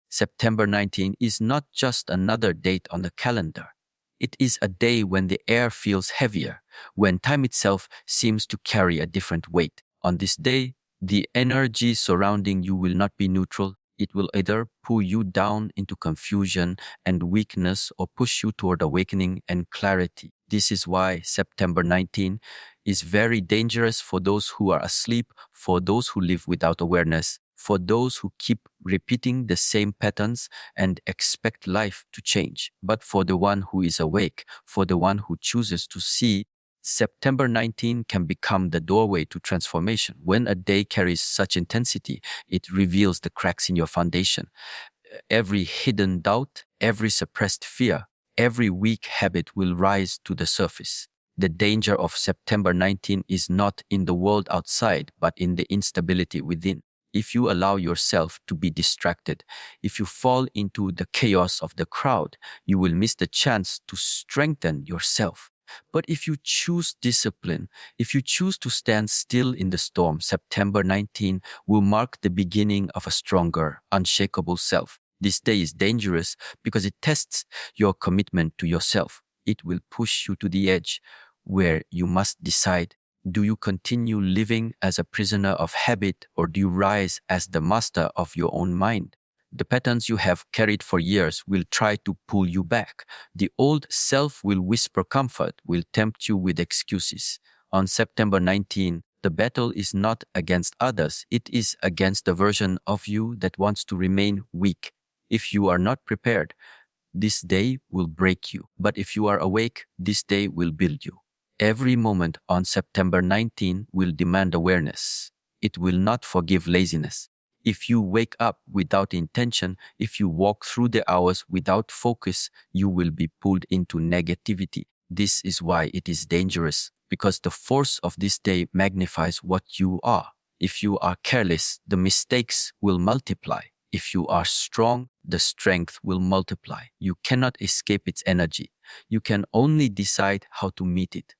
September 19 is not just another date on the calendar. It is a day when the air feels heavier, when time itself seems to carry a different weight. On this day, the energy surrounding you will not be neutral. It will either pull you down into confusion and weakness or push you toward awakening and clarity. This is why September 19 is very dangerous for those who are asleep, for those who live without awareness, for those who keep repeating the same patterns and expect life to change. But for the one who is awake, for the one who chooses to see, September 19 can become the doorway to transformation. When a day carries such intensity, it reveals the cracks in your foundation. Every hidden doubt, every suppressed fear, every weak habit will rise to the surface. The danger of September 19 is not in the world outside, but in the instability within. If you allow yourself to be distracted, if you fall into the chaos of the crowd, you will miss the chance to strengthen yourself. But if you choose discipline, if you choose to stand still in the storm, September 19 will mark the beginning of a stronger, unshakable self. This day is dangerous because it tests your commitment to yourself. It will push you to the edge where you must decide, do you continue living as a prisoner of habit or do you rise as the master of your own mind? The patterns you have carried for years will try to pull you back. The old self will whisper comfort, will tempt you with excuses. On September 19, the battle is not against others, it is against the version of you that wants to remain weak. If you are not prepared, this day will break you. But if you are awake, this day will build you. Every moment on September 19 will demand awareness. It will not forgive laziness. If you wake up without intention, if you walk through the hours without focus, you will be pulled into negativity. This is why it is dangerous, because the force of this day magnifies what you are. If you are careless, the mistakes will multiply. If you are strong, the strength will multiply. You cannot escape its energy. You can only decide how to meet it.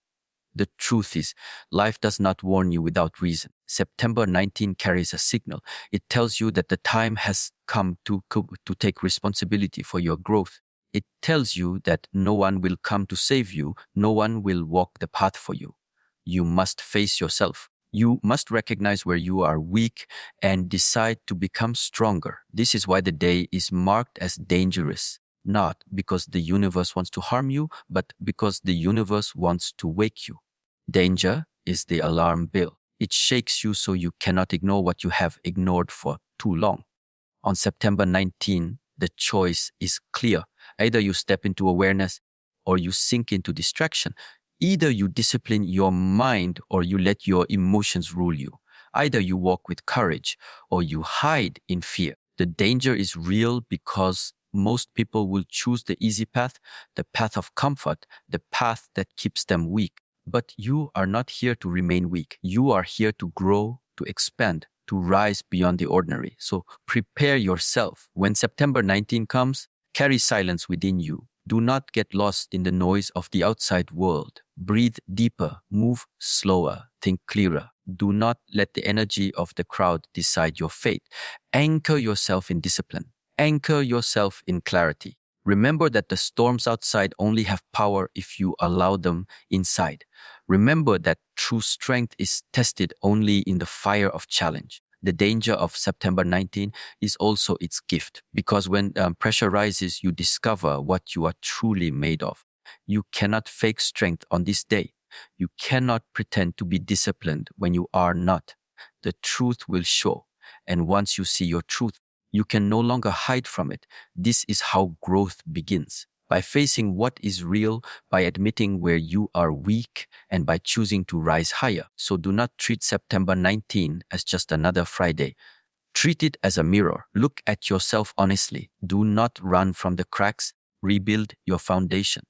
The truth is, life does not warn you without reason. September 19 carries a signal. It tells you that the time has come to take responsibility for your growth. It tells you that no one will come to save you. No one will walk the path for you. You must face yourself. You must recognize where you are weak and decide to become stronger. This is why the day is marked as dangerous. Not because the universe wants to harm you, but because the universe wants to wake you. Danger is the alarm bell. It shakes you so you cannot ignore what you have ignored for too long. On September 19, the choice is clear. Either you step into awareness or you sink into distraction. Either you discipline your mind or you let your emotions rule you. Either you walk with courage or you hide in fear. The danger is real because most people will choose the easy path, the path of comfort, the path that keeps them weak. But you are not here to remain weak. You are here to grow, to expand, to rise beyond the ordinary. So prepare yourself. When September 19 comes, carry silence within you. Do not get lost in the noise of the outside world. Breathe deeper, move slower, think clearer. Do not let the energy of the crowd decide your fate. Anchor yourself in discipline. Anchor yourself in clarity. Remember that the storms outside only have power if you allow them inside. Remember that true strength is tested only in the fire of challenge. The danger of September 19 is also its gift, because when pressure rises, you discover what you are truly made of. You cannot fake strength on this day. You cannot pretend to be disciplined when you are not. The truth will show, and once you see your truth, you can no longer hide from it. This is how growth begins. By facing what is real, by admitting where you are weak, and by choosing to rise higher. So do not treat September 19 as just another Friday. Treat it as a mirror. Look at yourself honestly. Do not run from the cracks. Rebuild your foundation.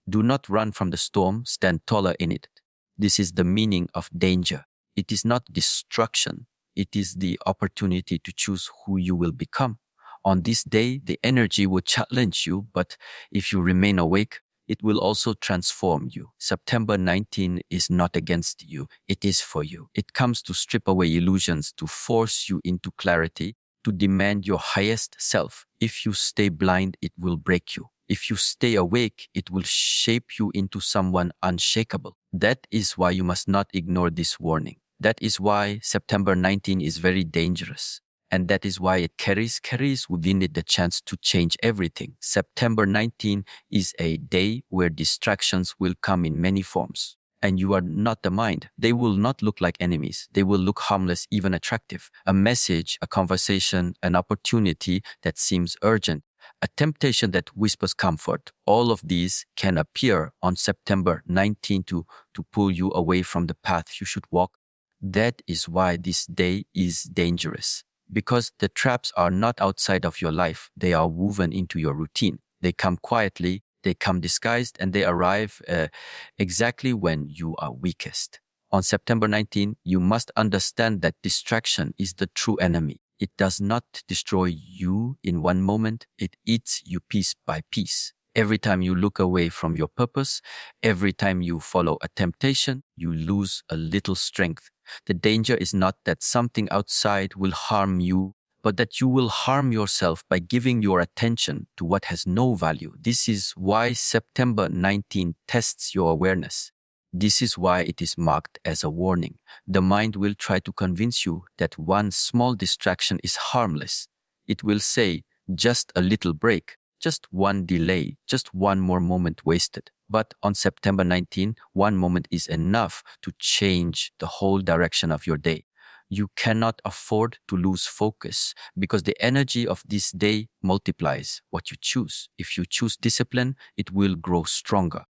Do not run from the storm. Stand taller in it. This is the meaning of danger. It is not destruction. It is the opportunity to choose who you will become. On this day, the energy will challenge you, but if you remain awake, it will also transform you. September 19 is not against you. It is for you. It comes to strip away illusions, to force you into clarity, to demand your highest self. If you stay blind, it will break you. If you stay awake, it will shape you into someone unshakable. That is why you must not ignore this warning. That is why September 19 is very dangerous. And that is why it carries within it the chance to change everything. September 19 is a day where distractions will come in many forms. And you are not the mind. They will not look like enemies. They will look harmless, even attractive. A message, a conversation, an opportunity that seems urgent, a temptation that whispers comfort. All of these can appear on September 19 to pull you away from the path you should walk. That is why this day is dangerous. Because the traps are not outside of your life. They are woven into your routine. They come quietly, they come disguised, and they arrive exactly when you are weakest. On September 19, you must understand that distraction is the true enemy. It does not destroy you in one moment. It eats you piece by piece. Every time you look away from your purpose, every time you follow a temptation, you lose a little strength. The danger is not that something outside will harm you, but that you will harm yourself by giving your attention to what has no value. This is why September 19 tests your awareness. This is why it is marked as a warning. The mind will try to convince you that one small distraction is harmless. It will say, just a little break, just one delay, just one more moment wasted. But on September 19, one moment is enough to change the whole direction of your day. You cannot afford to lose focus because the energy of this day multiplies what you choose. If you choose discipline, it will grow stronger.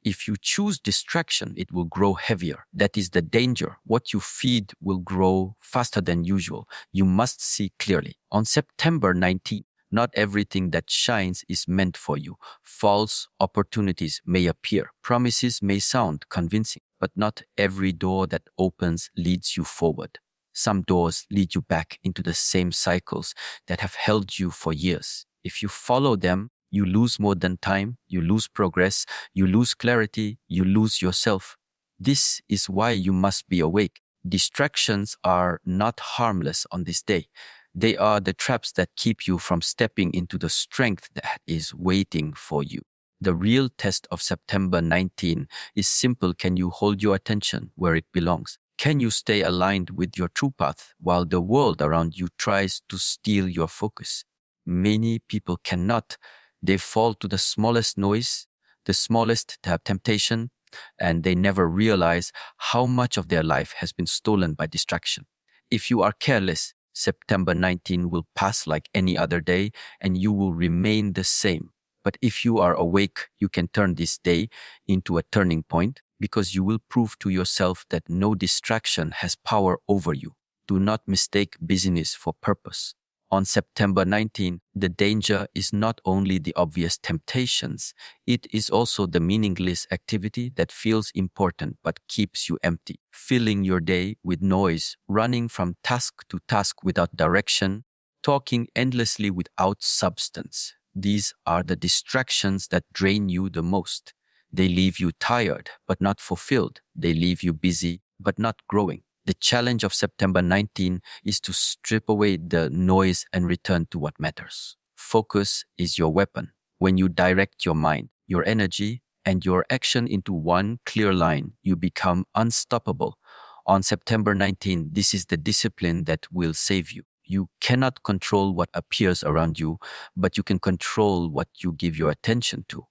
If you choose distraction, it will grow heavier. That is the danger. What you feed will grow faster than usual. You must see clearly. On September 19, not everything that shines is meant for you. False opportunities may appear. Promises may sound convincing, but not every door that opens leads you forward. Some doors lead you back into the same cycles that have held you for years. If you follow them, you lose more than time, you lose progress, you lose clarity, you lose yourself. This is why you must be awake. Distractions are not harmless on this day. They are the traps that keep you from stepping into the strength that is waiting for you. The real test of September 19 is simple. Can you hold your attention where it belongs? Can you stay aligned with your true path while the world around you tries to steal your focus? Many people cannot. They fall to the smallest noise, the smallest temptation, and they never realize how much of their life has been stolen by distraction. If you are careless, September 19 will pass like any other day and you will remain the same. But if you are awake, you can turn this day into a turning point because you will prove to yourself that no distraction has power over you. Do not mistake busyness for purpose. On September 19, the danger is not only the obvious temptations, it is also the meaningless activity that feels important but keeps you empty, filling your day with noise, running from task to task without direction, talking endlessly without substance. These are the distractions that drain you the most. They leave you tired but not fulfilled. They leave you busy but not growing. The challenge of September 19 is to strip away the noise and return to what matters. Focus is your weapon. When you direct your mind, your energy, and your action into one clear line, you become unstoppable. On September 19, this is the discipline that will save you. You cannot control what appears around you, but you can control what you give your attention to.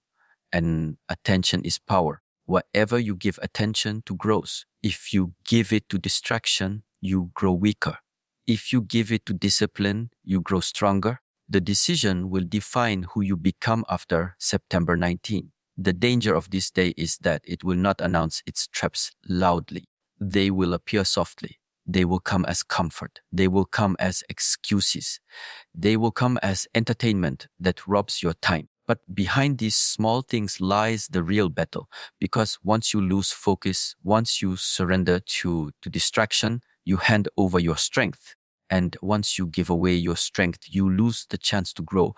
And attention is power. Whatever you give attention to grows. If you give it to distraction, you grow weaker. If you give it to discipline, you grow stronger. The decision will define who you become after September 19. The danger of this day is that it will not announce its traps loudly. They will appear softly. They will come as comfort. They will come as excuses. They will come as entertainment that robs your time. But behind these small things lies the real battle. Because once you lose focus, once you surrender to distraction, you hand over your strength. And once you give away your strength, you lose the chance to grow.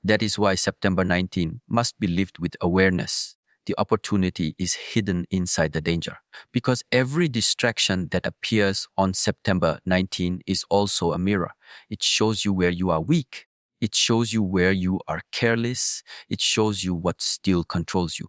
That is why September 19 must be lived with awareness. The opportunity is hidden inside the danger. Because every distraction that appears on September 19 is also a mirror. It shows you where you are weak. It shows you where you are careless. It shows you what still controls you.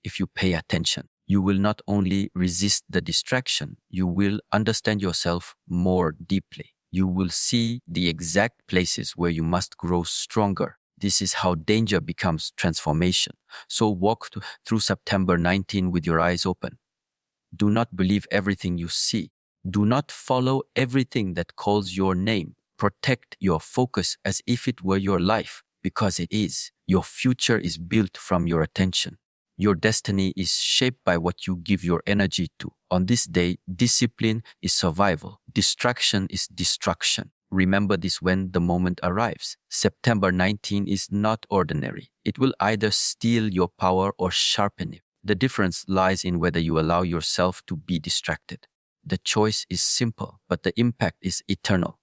If you pay attention, you will not only resist the distraction, you will understand yourself more deeply. You will see the exact places where you must grow stronger. This is how danger becomes transformation. So walk through September 19 with your eyes open. Do not believe everything you see. Do not follow everything that calls your name. Protect your focus as if it were your life, because it is. Your future is built from your attention. Your destiny is shaped by what you give your energy to. On this day, discipline is survival. Distraction is destruction. Remember this when the moment arrives. September 19 is not ordinary. It will either steal your power or sharpen it. The difference lies in whether you allow yourself to be distracted. The choice is simple, but the impact is eternal.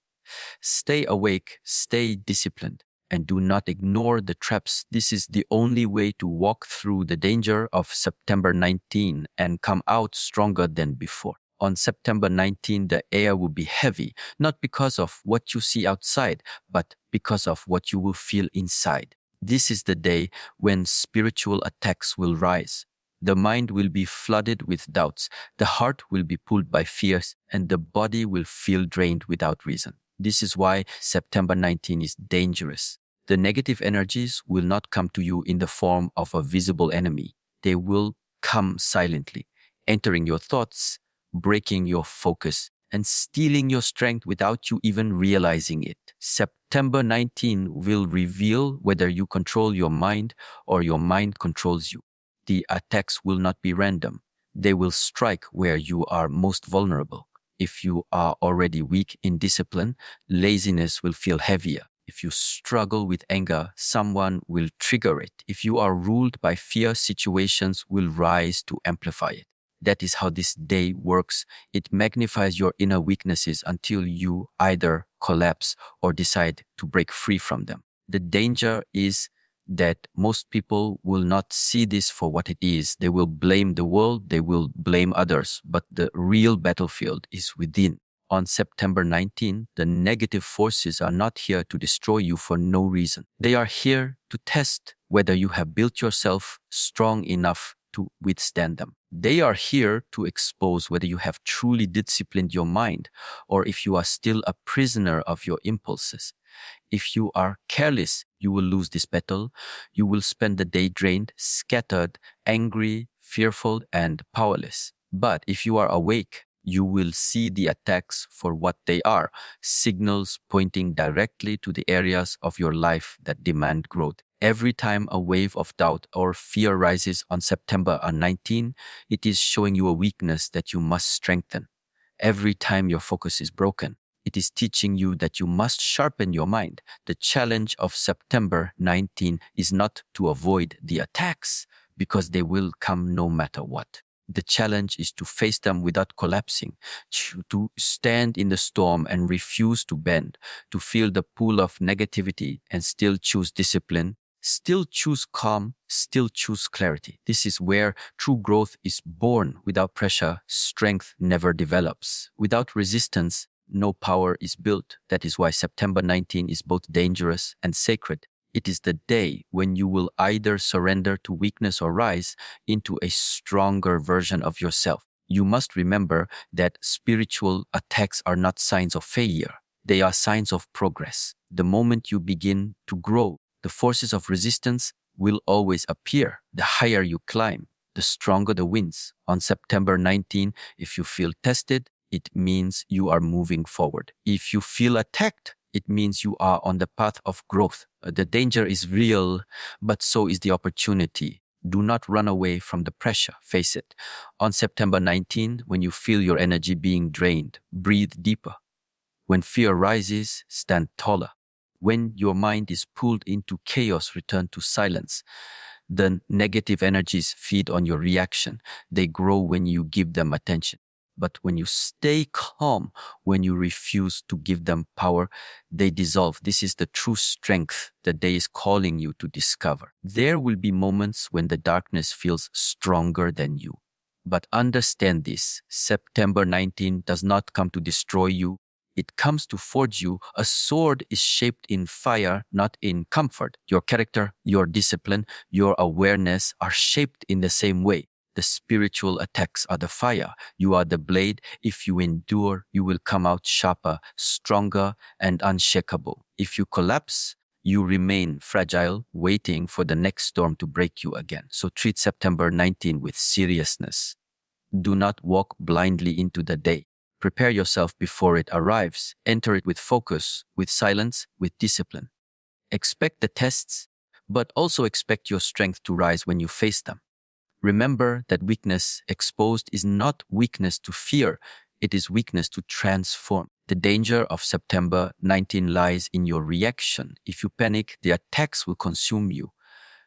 Stay awake, stay disciplined, and do not ignore the traps. This is the only way to walk through the danger of September 19 and come out stronger than before. On September 19, the air will be heavy, not because of what you see outside, but because of what you will feel inside. This is the day when spiritual attacks will rise. The mind will be flooded with doubts, the heart will be pulled by fears, and the body will feel drained without reason. This is why September 19 is dangerous. The negative energies will not come to you in the form of a visible enemy. They will come silently, entering your thoughts, breaking your focus, and stealing your strength without you even realizing it. September 19 will reveal whether you control your mind or your mind controls you. The attacks will not be random. They will strike where you are most vulnerable. If you are already weak in discipline, laziness will feel heavier. If you struggle with anger, someone will trigger it. If you are ruled by fear, situations will rise to amplify it. That is how this day works. It magnifies your inner weaknesses until you either collapse or decide to break free from them. The danger is that most people will not see this for what it is. They will blame the world, they will blame others, but the real battlefield is within. On September 19, the negative forces are not here to destroy you for no reason. They are here to test whether you have built yourself strong enough to withstand them. They are here to expose whether you have truly disciplined your mind or if you are still a prisoner of your impulses. If you are careless, you will lose this battle. You will spend the day drained, scattered, angry, fearful, and powerless. But if you are awake, you will see the attacks for what they are, signals pointing directly to the areas of your life that demand growth. Every time a wave of doubt or fear rises on September 19, it is showing you a weakness that you must strengthen. Every time your focus is broken, it is teaching you that you must sharpen your mind. The challenge of September 19 is not to avoid the attacks, because they will come no matter what. The challenge is to face them without collapsing, to stand in the storm and refuse to bend, to feel the pull of negativity and still choose discipline, still choose calm, still choose clarity. This is where true growth is born. Without pressure, strength never develops. Without resistance, no power is built. That is why September 19 is both dangerous and sacred. It is the day when you will either surrender to weakness or rise into a stronger version of yourself. You must remember that spiritual attacks are not signs of failure. They are signs of progress. The moment you begin to grow, the forces of resistance will always appear. The higher you climb, the stronger the winds. On September 19, if you feel tested, it means you are moving forward. If you feel attacked, it means you are on the path of growth. The danger is real, but so is the opportunity. Do not run away from the pressure. Face it. On September 19, when you feel your energy being drained, breathe deeper. When fear rises, stand taller. When your mind is pulled into chaos, return to silence. The negative energies feed on your reaction. They grow when you give them attention. But when you stay calm, when you refuse to give them power, they dissolve. This is the true strength the day is calling you to discover. There will be moments when the darkness feels stronger than you. But understand this, September 19 does not come to destroy you. It comes to forge you. A sword is shaped in fire, not in comfort. Your character, your discipline, your awareness are shaped in the same way. The spiritual attacks are the fire. You are the blade. If you endure, you will come out sharper, stronger, and unshakable. If you collapse, you remain fragile, waiting for the next storm to break you again. So treat September 19 with seriousness. Do not walk blindly into the day. Prepare yourself before it arrives. Enter it with focus, with silence, with discipline. Expect the tests, but also expect your strength to rise when you face them. Remember that weakness exposed is not weakness to fear, it is weakness to transform. The danger of September 19 lies in your reaction. If you panic, the attacks will consume you.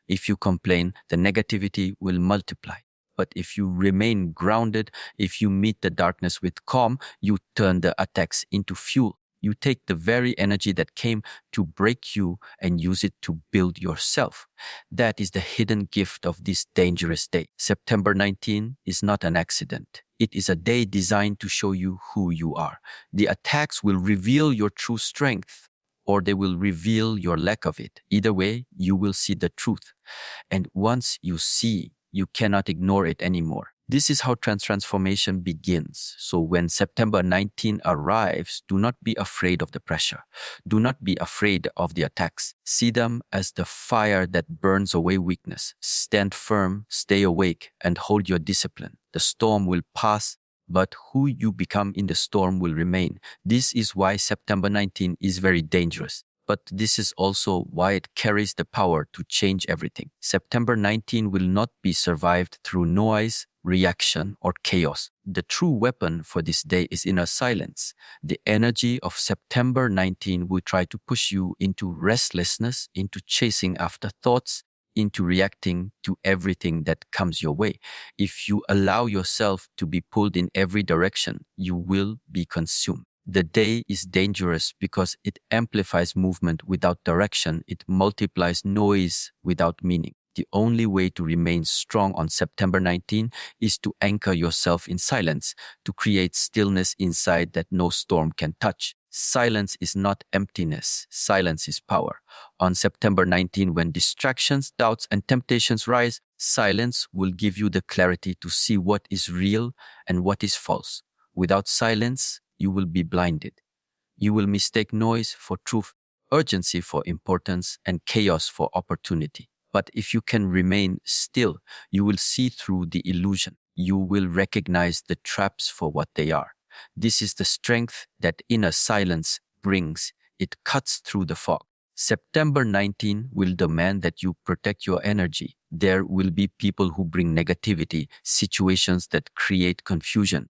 If you complain, the negativity will multiply. But if you remain grounded, if you meet the darkness with calm, you turn the attacks into fuel. You take the very energy that came to break you and use it to build yourself. That is the hidden gift of this dangerous day. September 19 is not an accident. It is a day designed to show you who you are. The attacks will reveal your true strength, or they will reveal your lack of it. Either way, you will see the truth. And once you see, you cannot ignore it anymore. This is how transformation begins. So when September 19 arrives, do not be afraid of the pressure. Do not be afraid of the attacks. See them as the fire that burns away weakness. Stand firm, stay awake, and hold your discipline. The storm will pass, but who you become in the storm will remain. This is why September 19 is very dangerous. But this is also why it carries the power to change everything. September 19 will not be survived through noise, reaction, or chaos. The true weapon for this day is inner silence. The energy of September 19 will try to push you into restlessness, into chasing after thoughts, into reacting to everything that comes your way. If you allow yourself to be pulled in every direction, you will be consumed. The day is dangerous because it amplifies movement without direction. It multiplies noise without meaning. The only way to remain strong on September 19 is to anchor yourself in silence, to create stillness inside that no storm can touch. Silence is not emptiness. Silence is power. On September 19, when distractions, doubts, and temptations rise, silence will give you the clarity to see what is real and what is false. Without silence, you will be blinded. You will mistake noise for truth, urgency for importance, and chaos for opportunity. But if you can remain still, you will see through the illusion. You will recognize the traps for what they are. This is the strength that inner silence brings. It cuts through the fog. September 19 will demand that you protect your energy. There will be people who bring negativity, situations that create confusion,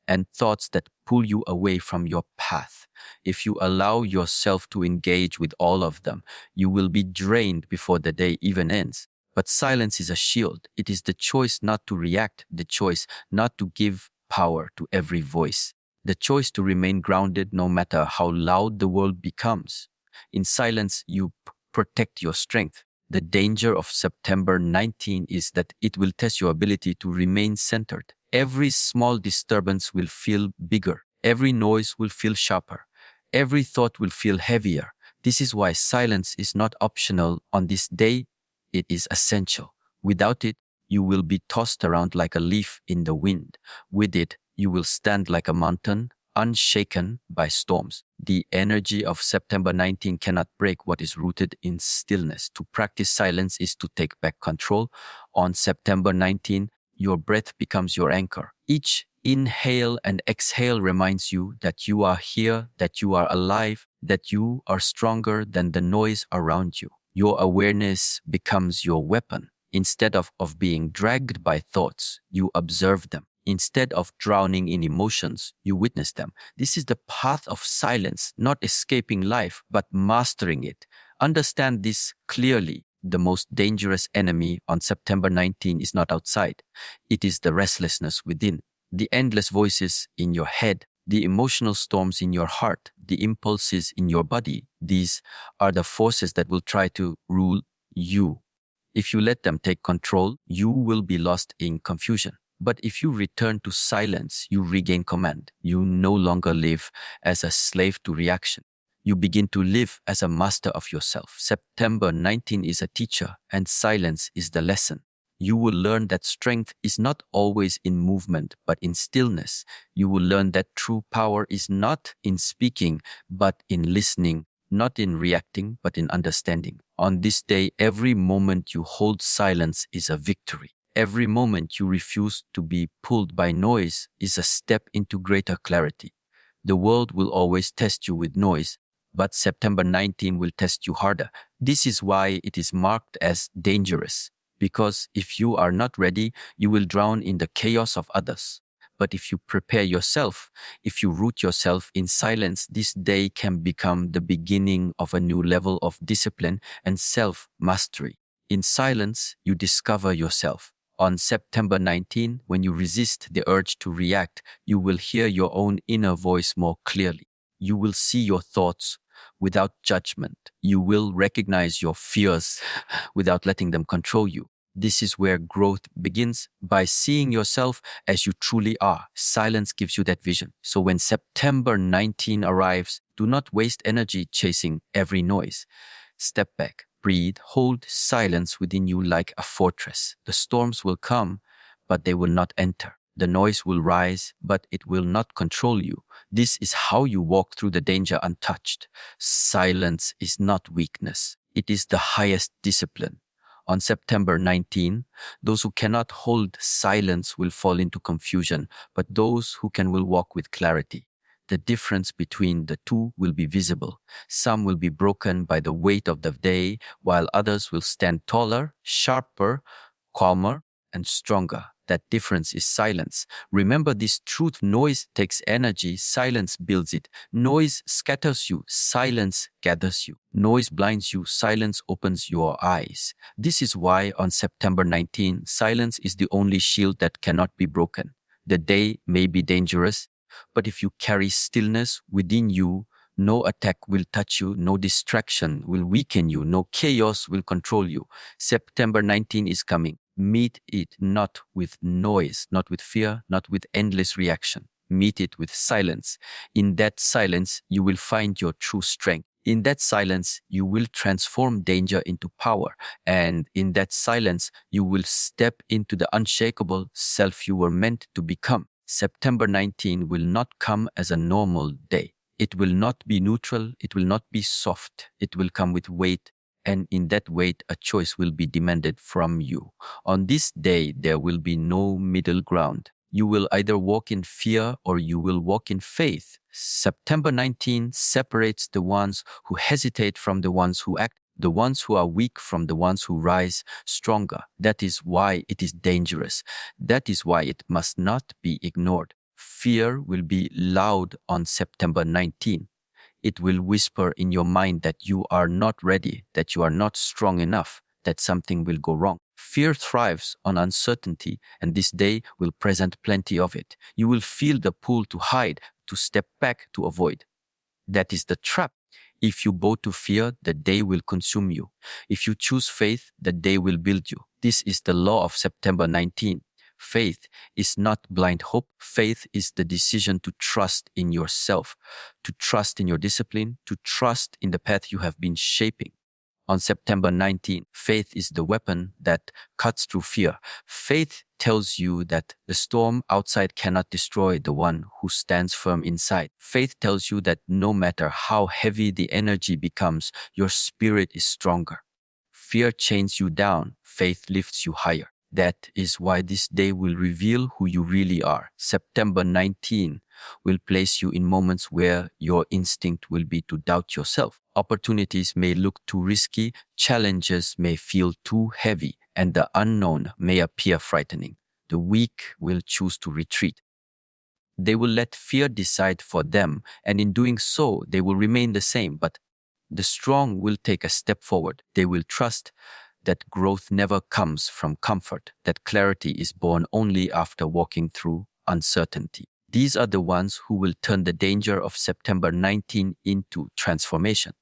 and thoughts that pull you away from your path. If you allow yourself to engage with all of them, you will be drained before the day even ends. But silence is a shield. It is the choice not to react, the choice not to give power to every voice, the choice to remain grounded no matter how loud the world becomes. In silence, you protect your strength. The danger of September 19 is that it will test your ability to remain centered. Every small disturbance will feel bigger. Every noise will feel sharper. Every thought will feel heavier. This is why silence is not optional on this day. It is essential. Without it, you will be tossed around like a leaf in the wind. With it, you will stand like a mountain, unshaken by storms. The energy of September 19 cannot break what is rooted in stillness. To practice silence is to take back control. On September 19, your breath becomes your anchor. Each inhale and exhale reminds you that you are here, that you are alive, that you are stronger than the noise around you. Your awareness becomes your weapon. Instead of being dragged by thoughts, you observe them. Instead of drowning in emotions, you witness them. This is the path of silence, not escaping life, but mastering it. Understand this clearly. The most dangerous enemy on September 19 is not outside. It is the restlessness within. The endless voices in your head, the emotional storms in your heart, the impulses in your body, these are the forces that will try to rule you. If you let them take control, you will be lost in confusion. But if you return to silence, you regain command. You no longer live as a slave to reaction. You begin to live as a master of yourself. September 19 is a teacher, and silence is the lesson. You will learn that strength is not always in movement, but in stillness. You will learn that true power is not in speaking, but in listening, not in reacting, but in understanding. On this day, every moment you hold silence is a victory. Every moment you refuse to be pulled by noise is a step into greater clarity. The world will always test you with noise, but September 19 will test you harder. This is why it is marked as dangerous, because if you are not ready, you will drown in the chaos of others. But if you prepare yourself, if you root yourself in silence, this day can become the beginning of a new level of discipline and self-mastery. In silence, you discover yourself. On September 19, when you resist the urge to react, you will hear your own inner voice more clearly. You will see your thoughts without judgment. You will recognize your fears without letting them control you. This is where growth begins, by seeing yourself as you truly are. Silence gives you that vision. So when September 19 arrives, do not waste energy chasing every noise. Step back, breathe, hold silence within you like a fortress. The storms will come, but they will not enter. The noise will rise, but it will not control you. This is how you walk through the danger untouched. Silence is not weakness. It is the highest discipline. On September 19, those who cannot hold silence will fall into confusion, but those who can will walk with clarity. The difference between the two will be visible. Some will be broken by the weight of the day, while others will stand taller, sharper, calmer, and stronger. That difference is silence. Remember this truth: noise takes energy, silence builds it. Noise scatters you, silence gathers you. Noise blinds you, silence opens your eyes. This is why on September 19, silence is the only shield that cannot be broken. The day may be dangerous, but if you carry stillness within you, no attack will touch you, no distraction will weaken you, no chaos will control you. September 19 is coming. Meet it not with noise, not with fear, not with endless reaction. Meet it with silence. In that silence, you will find your true strength. In that silence, you will transform danger into power. And in that silence, you will step into the unshakable self you were meant to become. September 19 will not come as a normal day. It will not be neutral. It will not be soft. It will come with weight. And in that weight, a choice will be demanded from you. On this day, there will be no middle ground. You will either walk in fear or you will walk in faith. September 19 separates the ones who hesitate from the ones who act, the ones who are weak from the ones who rise stronger. That is why it is dangerous. That is why it must not be ignored. Fear will be loud on September 19. It will whisper in your mind that you are not ready, that you are not strong enough, that something will go wrong. Fear thrives on uncertainty, and this day will present plenty of it. You will feel the pull to hide, to step back, to avoid. That is the trap. If you bow to fear, the day will consume you. If you choose faith, the day will build you. This is the law of September 19. Faith is not blind hope. Faith is the decision to trust in yourself, to trust in your discipline, to trust in the path you have been shaping. On September 19, faith is the weapon that cuts through fear. Faith tells you that the storm outside cannot destroy the one who stands firm inside. Faith tells you that no matter how heavy the energy becomes, your spirit is stronger. Fear chains you down. Faith lifts you higher. That is why this day will reveal who you really are. September 19 will place you in moments where your instinct will be to doubt yourself. Opportunities may look too risky, challenges may feel too heavy, and the unknown may appear frightening. The weak will choose to retreat. They will let fear decide for them, and in doing so, they will remain the same. But the strong will take a step forward. They will trust that growth never comes from comfort, that clarity is born only after walking through uncertainty. These are the ones who will turn the danger of September 19 into transformation.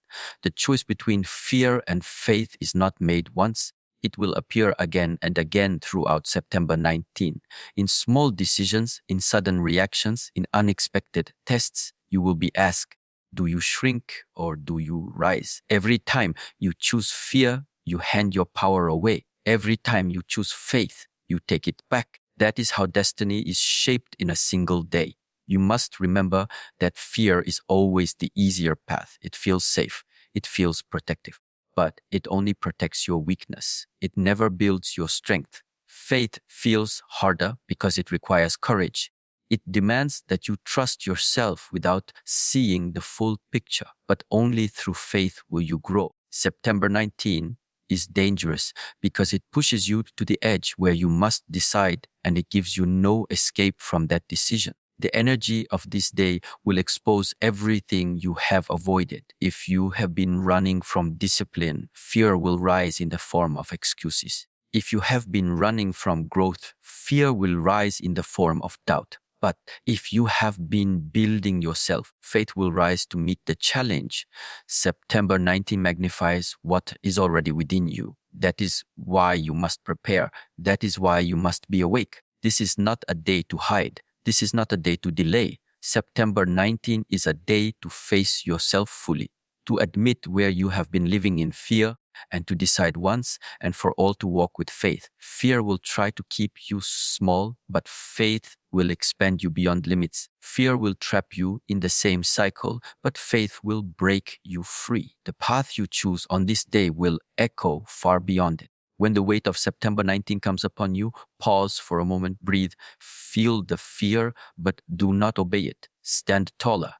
The choice between fear and faith is not made once. It will appear again and again throughout September 19. In small decisions, in sudden reactions, in unexpected tests, you will be asked, do you shrink or do you rise? Every time you choose fear, you hand your power away. Every time you choose faith, you take it back. That is how destiny is shaped in a single day. You must remember that fear is always the easier path. It feels safe. It feels protective. But it only protects your weakness. It never builds your strength. Faith feels harder because it requires courage. It demands that you trust yourself without seeing the full picture, but only through faith will you grow. September 19 is dangerous because it pushes you to the edge where you must decide, and it gives you no escape from that decision. The energy of this day will expose everything you have avoided. If you have been running from discipline, fear will rise in the form of excuses. If you have been running from growth, fear will rise in the form of doubt. But if you have been building yourself, faith will rise to meet the challenge. September 19 magnifies what is already within you. That is why you must prepare. That is why you must be awake. This is not a day to hide. This is not a day to delay. September 19 is a day to face yourself fully, to admit where you have been living in fear, and to decide once and for all to walk with faith. Fear will try to keep you small, but faith will expand you beyond limits. Fear will trap you in the same cycle, but faith will break you free. The path you choose on this day will echo far beyond it. When the weight of September 19 comes upon you, pause for a moment, breathe, feel the fear, but do not obey it. Stand taller.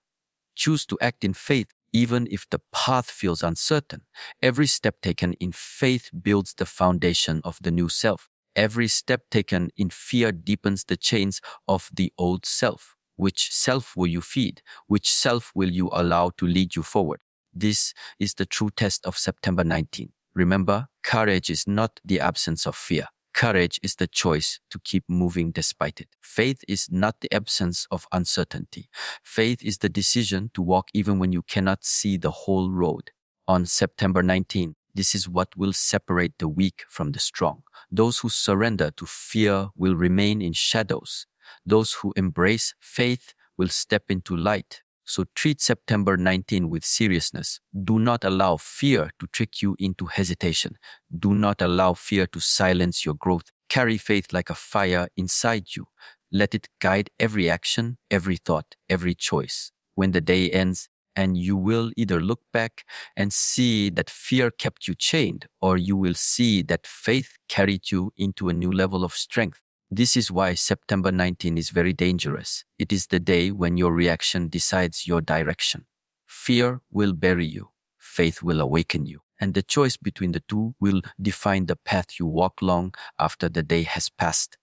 Choose to act in faith even if the path feels uncertain. Every step taken in faith builds the foundation of the new self. Every step taken in fear deepens the chains of the old self. Which self will you feed? Which self will you allow to lead you forward? This is the true test of September 19. Remember, courage is not the absence of fear. Courage is the choice to keep moving despite it. Faith is not the absence of uncertainty. Faith is the decision to walk even when you cannot see the whole road. On September 19, this is what will separate the weak from the strong. Those who surrender to fear will remain in shadows. Those who embrace faith will step into light. So treat September 19 with seriousness. Do not allow fear to trick you into hesitation. Do not allow fear to silence your growth. Carry faith like a fire inside you. Let it guide every action, every thought, every choice. When the day ends, and you will either look back and see that fear kept you chained, or you will see that faith carried you into a new level of strength. This is why September 19 is very dangerous. It is the day when your reaction decides your direction. Fear will bury you. Faith will awaken you. And the choice between the two will define the path you walk long after the day has passed.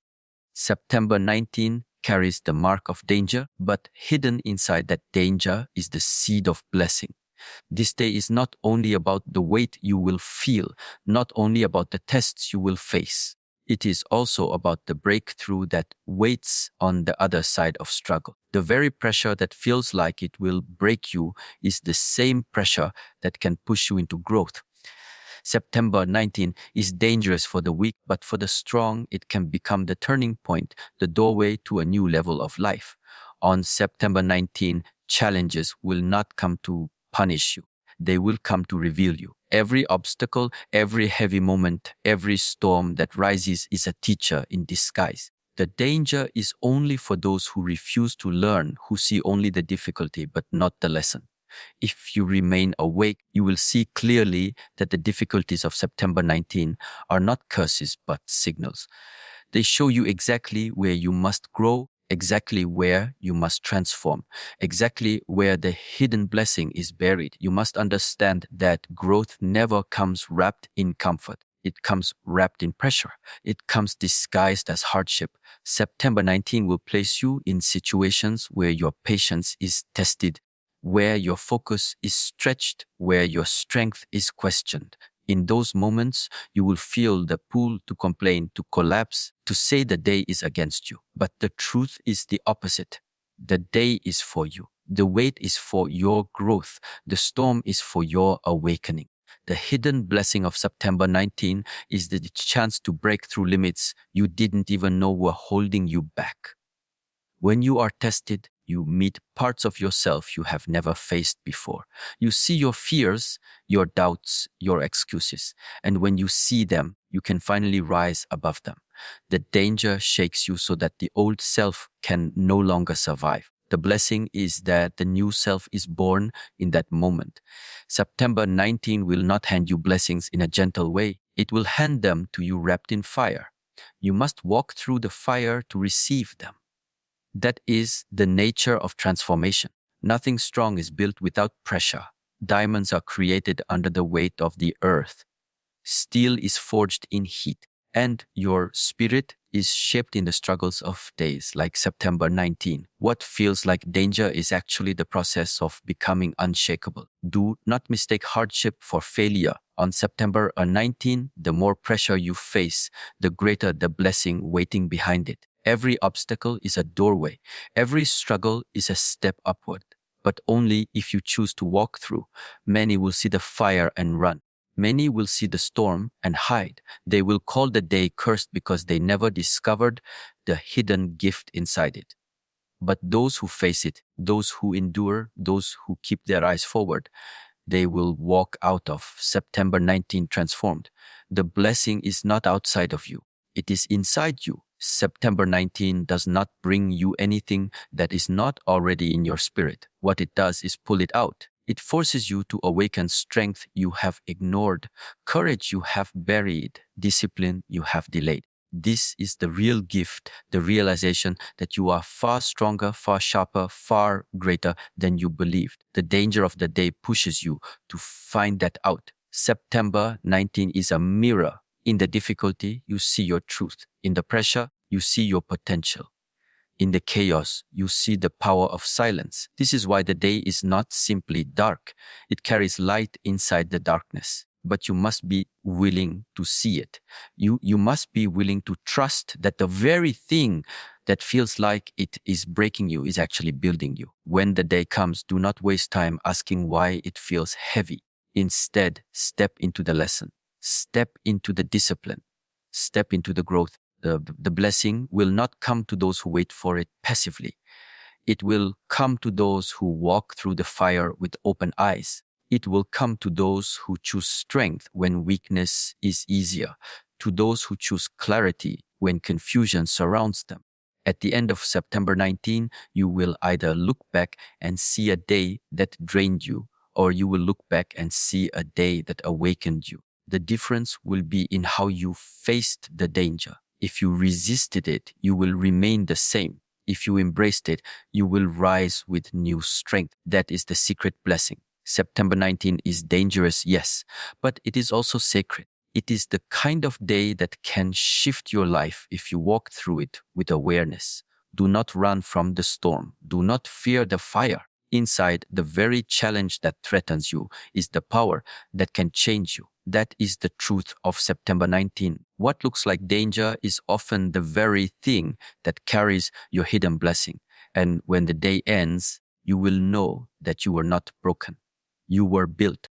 September 19 carries the mark of danger, but hidden inside that danger is the seed of blessing. This day is not only about the weight you will feel, not only about the tests you will face. It is also about the breakthrough that waits on the other side of struggle. The very pressure that feels like it will break you is the same pressure that can push you into growth. September 19 is dangerous for the weak, but for the strong, it can become the turning point, the doorway to a new level of life. On September 19, challenges will not come to punish you. They will come to reveal you. Every obstacle, every heavy moment, every storm that rises is a teacher in disguise. The danger is only for those who refuse to learn, who see only the difficulty but not the lesson. If you remain awake, you will see clearly that the difficulties of September 19 are not curses but signals. They show you exactly where you must grow, exactly where you must transform, exactly where the hidden blessing is buried. You must understand that growth never comes wrapped in comfort. It comes wrapped in pressure. It comes disguised as hardship. September 19 will place you in situations where your patience is tested, where your focus is stretched, where your strength is questioned. In those moments, you will feel the pull to complain, to collapse, to say the day is against you. But the truth is the opposite. The day is for you. The wait is for your growth. The storm is for your awakening. The hidden blessing of September 19 is the chance to break through limits you didn't even know were holding you back. When you are tested, you meet parts of yourself you have never faced before. You see your fears, your doubts, your excuses. And when you see them, you can finally rise above them. The danger shakes you so that the old self can no longer survive. The blessing is that the new self is born in that moment. September 19 will not hand you blessings in a gentle way. It will hand them to you wrapped in fire. You must walk through the fire to receive them. That is the nature of transformation. Nothing strong is built without pressure. Diamonds are created under the weight of the earth. Steel is forged in heat, and your spirit is shaped in the struggles of days like September 19. What feels like danger is actually the process of becoming unshakable. Do not mistake hardship for failure. On September 19, the more pressure you face, the greater the blessing waiting behind it. Every obstacle is a doorway. Every struggle is a step upward. But only if you choose to walk through. Many will see the fire and run. Many will see the storm and hide. They will call the day cursed because they never discovered the hidden gift inside it. But those who face it, those who endure, those who keep their eyes forward, they will walk out of September 19 transformed. The blessing is not outside of you. It is inside you. September 19 does not bring you anything that is not already in your spirit. What it does is pull it out. It forces you to awaken strength you have ignored, courage you have buried, discipline you have delayed. This is the real gift, the realization that you are far stronger, far sharper, far greater than you believed. The danger of the day pushes you to find that out. September 19 is a mirror. In the difficulty, you see your truth. In the pressure, you see your potential. In the chaos, you see the power of silence. This is why the day is not simply dark. It carries light inside the darkness. But you must be willing to see it. You must be willing to trust that the very thing that feels like it is breaking you is actually building you. When the day comes, do not waste time asking why it feels heavy. Instead, step into the lesson. Step into the discipline. Step into the growth. The blessing will not come to those who wait for it passively. It will come to those who walk through the fire with open eyes. It will come to those who choose strength when weakness is easier, to those who choose clarity when confusion surrounds them. At the end of September 19, you will either look back and see a day that drained you, or you will look back and see a day that awakened you. The difference will be in how you faced the danger. If you resisted it, you will remain the same. If you embraced it, you will rise with new strength. That is the secret blessing. September 19 is dangerous, yes, but it is also sacred. It is the kind of day that can shift your life if you walk through it with awareness. Do not run from the storm. Do not fear the fire. Inside the very challenge that threatens you is the power that can change you. That is the truth of September 19. What looks like danger is often the very thing that carries your hidden blessing. And when the day ends, you will know that you were not broken. You were built.